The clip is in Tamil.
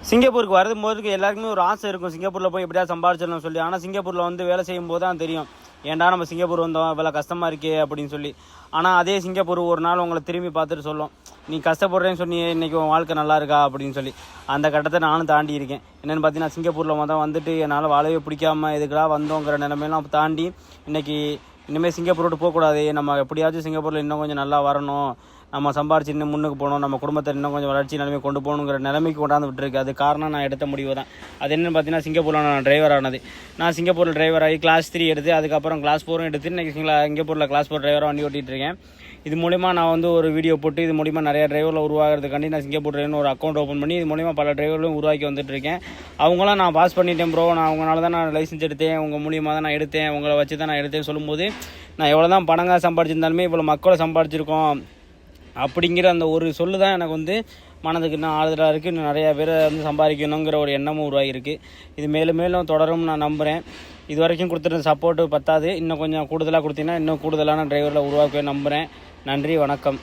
சிங்கப்பூருக்கு வரும்போதுக்கு எல்லாருக்குமே ஒரு ஆசை இருக்கும், சிங்கப்பூரில் போய் எப்படியா சம்பாதிச்சிடணும் சொல்லி. ஆனால் சிங்கப்பூரில் வந்து வேலை செய்யும் போது தான் தெரியும், ஏன்டா நம்ம சிங்கப்பூர் வந்தோம், இவ்வளோ கஷ்டமாக இருக்கே அப்படின்னு சொல்லி. ஆனால் அதே சிங்கப்பூர் ஒரு நாள் உங்களை திரும்பி பார்த்துட்டு சொல்லும், நீ கஷ்டப்படுறேன்னு சொன்னி இன்றைக்கி உன் வாழ்க்கை நல்லா இருக்கா அப்படின்னு சொல்லி. அந்த கட்டத்தை நானும் தாண்டி இருக்கேன். என்னென்னு பார்த்தீங்கன்னா, சிங்கப்பூரில் வந்துட்டு என்னால் வாழவே பிடிக்காம எதுக்கெல்லாம் வந்தோங்கிற நிலைமையெல்லாம் தாண்டி இன்றைக்கி இனிமேல் சிங்கப்பூர் விட்டு போகக்கூடாது, நம்ம எப்படியாச்சும் சிங்கப்பூரில் இன்னும் கொஞ்சம் நல்லா வரணும், நம்ம சம்பாரிச்சு இன்னும் முன்னுக்கு போகணும், நம்ம குடும்பத்தை இன்னும் கொஞ்சம் வளர்ச்சி நிலைமை கொண்டு போகணுங்கிற நிலைமைக்கு கொண்டாந்து விட்டுருக்கு. அது காரணம் நான் எடுத்த முடிவு தான். அது என்னென்னு பார்த்தீங்கன்னா, சிங்கப்பூரில் நான் டிரைவர் ஆனது. நான் சிங்கப்பூரில் டிரைவர் ஆகி கிளாஸ் 3 எடுத்து, அதுக்கப்புறம் கிளாஸ் 4 எடுத்து இன்றைக்கி சிங்கப்பூரில் கிளாஸ் 4 டிரைவராக வண்டி ஓட்டிகிட்டு இருக்கேன். இது மூலிமா நான் வந்து ஒரு வீடியோ போட்டு இது மூலிமா நிறைய டிரைவரில் உருவாகிறதுக்காண்டி நான் சிங்கப்பூர் டிரைவர்னு ஒரு அக்கௌண்ட் ஓப்பன் பண்ணி இது மூலிமா பல டிரைவர்களும் உருவாக்கி வந்துட்டுருக்கேன். அவங்களாம் நான் பாஸ் பண்ணிட்டேன் ப்ரோ, நான் அவங்களால தான் நான் லைசன்ஸ் எடுத்தேன், உங்கள் மூலியமாக தான் நான் எடுத்தேன், உங்களை வச்சு தான் நான் எடுத்தேன்னு சொல்லும்போது, நான் எவ்வளோ தான் பணங்க சம்பாதிச்சிருந்தாலுமே இவ்வளோ மக்களை சம்பாதிச்சிருக்கோம் அப்படிங்கிற அந்த ஒரு சொல்லு தான் எனக்கு வந்து மனதுக்கு இன்னும் ஆறுதலாக இருக்குது. இன்னும் நிறையா பேரை வந்து சம்பாதிக்கணுங்கிற ஒரு எண்ணமும் உருவாகிருக்கு. இது மேலும் மேலும் தொடரும் நான் நம்புகிறேன். இது வரைக்கும் கொடுத்துருந்த சப்போர்ட்டு பத்தாது, இன்னும் கொஞ்சம் கூடுதலாக கொடுத்தீங்கன்னா இன்னும் கூடுதலான டிரைவரில் உருவாக்கவே நம்புகிறேன். நன்றி, வணக்கம்.